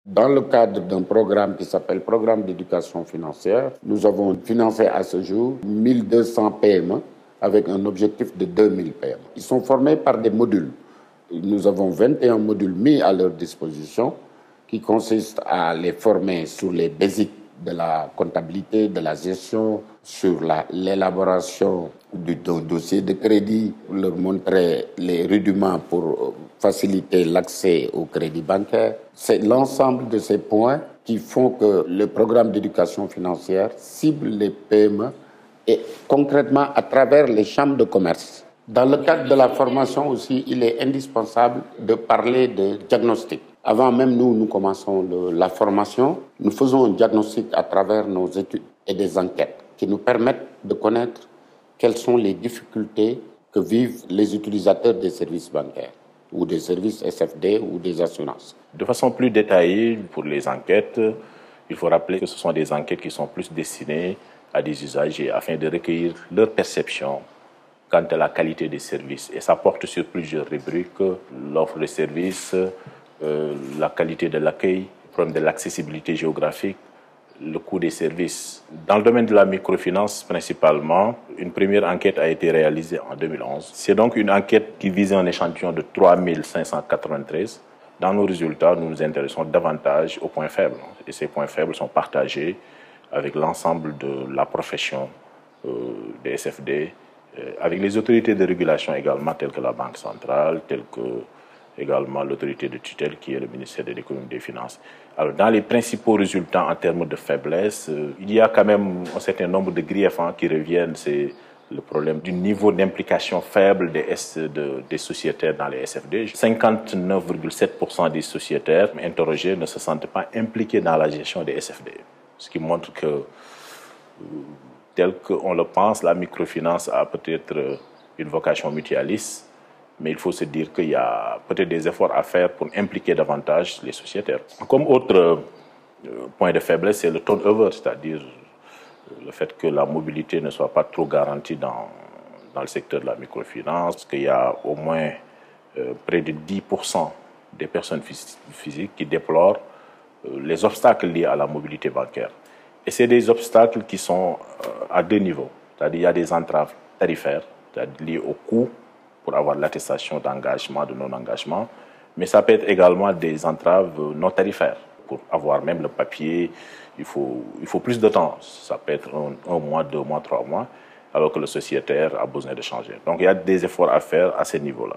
Dans le cadre d'un programme qui s'appelle Programme d'éducation financière, nous avons financé à ce jour 1200 PME avec un objectif de 2000 PME. Ils sont formés par des modules. Nous avons 21 modules mis à leur disposition qui consistent à les former sur les basiques de la comptabilité, de la gestion, sur l'élaboration du dossier de crédit, leur montrer les rudiments pour faciliter l'accès au crédit bancaire. C'est l'ensemble de ces points qui font que le programme d'éducation financière cible les PME et concrètement à travers les chambres de commerce. Dans le cadre de la formation aussi, il est indispensable de parler de diagnostic. Avant même nous commençons la formation, nous faisons un diagnostic à travers nos études et des enquêtes qui nous permettent de connaître quelles sont les difficultés que vivent les utilisateurs des services bancaires ou des services SFD ou des assurances. De façon plus détaillée, pour les enquêtes, il faut rappeler que ce sont des enquêtes qui sont plus destinées à des usagers afin de recueillir leur perception quant à la qualité des services. Et ça porte sur plusieurs rubriques: l'offre de services, la qualité de l'accueil, le problème de l'accessibilité géographique, le coût des services. Dans le domaine de la microfinance principalement, une première enquête a été réalisée en 2011. C'est donc une enquête qui visait un échantillon de 3593. Dans nos résultats, nous nous intéressons davantage aux points faibles. Et ces points faibles sont partagés avec l'ensemble de la profession des SFD, avec les autorités de régulation également, telles que la Banque centrale, telles que également l'autorité de tutelle qui est le ministère de l'économie et des finances. Alors, dans les principaux résultats en termes de faiblesse, il y a quand même un certain nombre de griefs qui reviennent. C'est le problème du niveau d'implication faible des sociétaires dans les SFD. 59,7% des sociétaires interrogés ne se sentent pas impliqués dans la gestion des SFD. Ce qui montre que, tel qu'on le pense, la microfinance a peut-être une vocation mutualiste, mais il faut se dire qu'il y a peut-être des efforts à faire pour impliquer davantage les sociétaires. Comme autre point de faiblesse, c'est le turnover, c'est-à-dire le fait que la mobilité ne soit pas trop garantie dans le secteur de la microfinance, qu'il y a au moins près de 10% des personnes physiques qui déplorent les obstacles liés à la mobilité bancaire. Et c'est des obstacles qui sont à deux niveaux. C'est-à-dire qu'il y a des entraves tarifaires, c'est-à-dire liées au coût pour avoir l'attestation d'engagement, de non-engagement, mais ça peut être également des entraves non tarifaires. Pour avoir même le papier, il faut plus de temps. Ça peut être un mois, 2 mois, 3 mois, alors que le sociétaire a besoin de changer. Donc il y a des efforts à faire à ce niveau-là.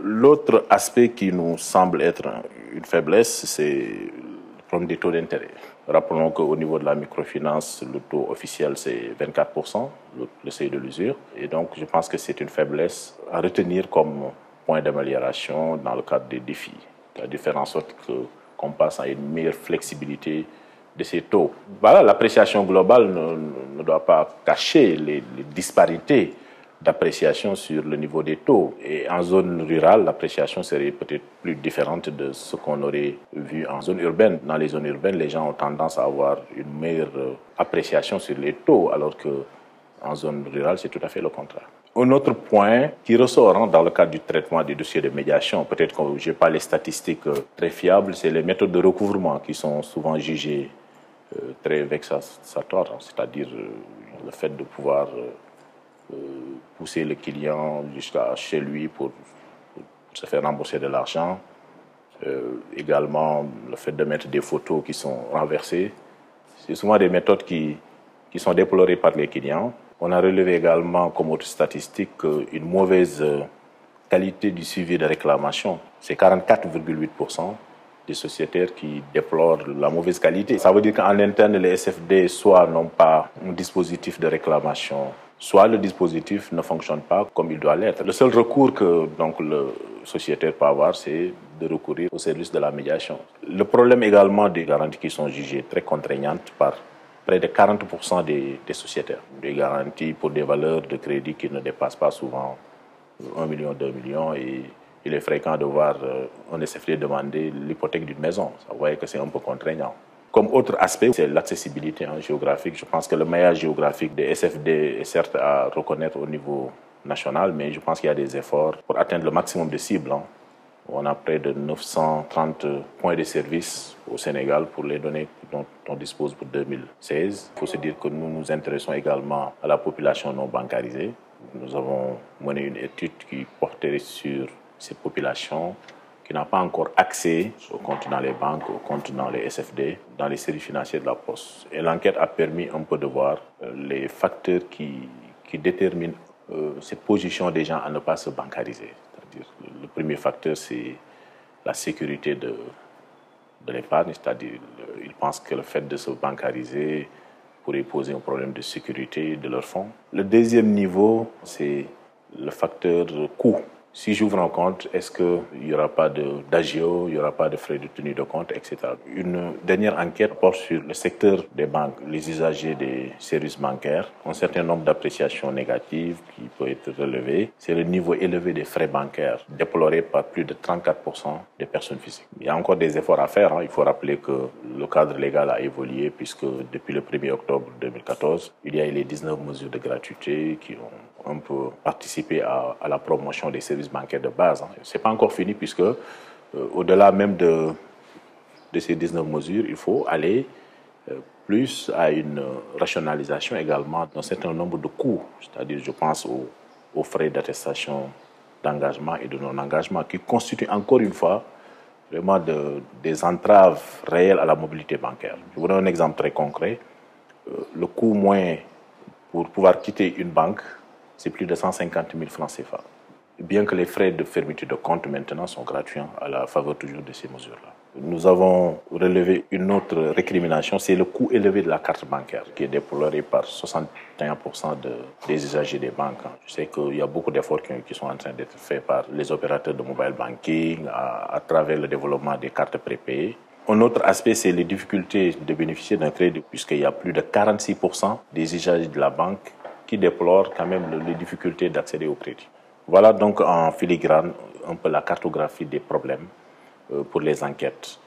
L'autre aspect qui nous semble être une faiblesse, c'est le problème des taux d'intérêt. Rappelons qu'au niveau de la microfinance, le taux officiel c'est 24%, le seuil de l'usure. Et donc je pense que c'est une faiblesse à retenir comme point d'amélioration dans le cadre des défis. C'est-à-dire faire en sorte qu'on passe à une meilleure flexibilité de ces taux. Voilà, l'appréciation globale ne doit pas cacher les disparités d'appréciation sur le niveau des taux. Et en zone rurale, l'appréciation serait peut-être plus différente de ce qu'on aurait vu en zone urbaine. Dans les zones urbaines, les gens ont tendance à avoir une meilleure appréciation sur les taux, alors qu'en zone rurale, c'est tout à fait le contraire. Un autre point qui ressort dans le cadre du traitement des dossiers de médiation, peut-être que je n'ai pas les statistiques très fiables, c'est les méthodes de recouvrement qui sont souvent jugées très vexatoires, c'est-à-dire le fait de pouvoir pousser le client jusqu'à chez lui pour se faire rembourser de l'argent. Également, le fait de mettre des photos qui sont renversées. C'est souvent des méthodes qui sont déplorées par les clients. On a relevé également comme autre statistique une mauvaise qualité du suivi de réclamation. C'est 44,8% des sociétaires qui déplorent la mauvaise qualité. Ça veut dire qu'en interne, les SFD soit n'ont pas un dispositif de réclamation, soit le dispositif ne fonctionne pas comme il doit l'être. Le seul recours que donc, le sociétaire peut avoir, c'est de recourir au service de la médiation. Le problème également des garanties qui sont jugées très contraignantes par près de 40% des sociétaires. Des garanties pour des valeurs de crédit qui ne dépassent pas souvent 1 million, 2 millions, et il est fréquent de voir un SFD demander l'hypothèque d'une maison. Vous voyez que c'est un peu contraignant. Comme autre aspect, c'est l'accessibilité géographique. Je pense que le maillage géographique des SFD est certes à reconnaître au niveau national, mais je pense qu'il y a des efforts pour atteindre le maximum de cibles On a près de 930 points de service au Sénégal pour les données dont on dispose pour 2016. Il faut se dire que nous nous intéressons également à la population non bancarisée. Nous avons mené une étude qui portait sur ces populations qui n'ont pas encore accès aux comptes dans les banques, aux comptes dans les SFD, dans les services financiers de la Poste. Et l'enquête a permis un peu de voir les facteurs qui déterminent cette position des gens à ne pas se bancariser. C'est-à-dire, le premier facteur, c'est la sécurité de l'épargne, c'est-à-dire ils pensent que le fait de se bancariser pourrait poser un problème de sécurité de leurs fonds. Le deuxième niveau, c'est le facteur coût. Si j'ouvre un compte, est-ce qu'il n'y aura pas d'agio, il n'y aura pas de frais de tenue de compte, etc. Une dernière enquête porte sur le secteur des banques, les usagers des services bancaires. Un certain nombre d'appréciations négatives qui peut être relevé. C'est le niveau élevé des frais bancaires, déploré par plus de 34% des personnes physiques. Il y a encore des efforts à faire. Il faut rappeler que le cadre légal a évolué puisque depuis le 1er octobre 2014, il y a eu les 19 mesures de gratuité qui ont un peu participé à la promotion des services bancaires de base. Ce n'est pas encore fini puisque au-delà même de ces 19 mesures, il faut aller plus à une rationalisation également d'un certain nombre de coûts. C'est-à-dire, je pense aux frais d'attestation d'engagement et de non-engagement qui constituent encore une fois vraiment des entraves réelles à la mobilité bancaire. Je vous donne un exemple très concret. Le coût moyen pour pouvoir quitter une banque, c'est plus de 150 000 francs CFA. Bien que les frais de fermeture de compte maintenant sont gratuits à la faveur toujours de ces mesures-là. Nous avons relevé une autre récrimination, c'est le coût élevé de la carte bancaire qui est déploré par 61% des usagers des banques. Je sais qu'il y a beaucoup d'efforts qui sont en train d'être faits par les opérateurs de mobile banking à travers le développement des cartes prépayées. Un autre aspect, c'est les difficultés de bénéficier d'un crédit, puisqu'il y a plus de 46% des usagers de la banque qui déplorent quand même les difficultés d'accéder au crédit. Voilà donc en filigrane un peu la cartographie des problèmes pour les enquêtes.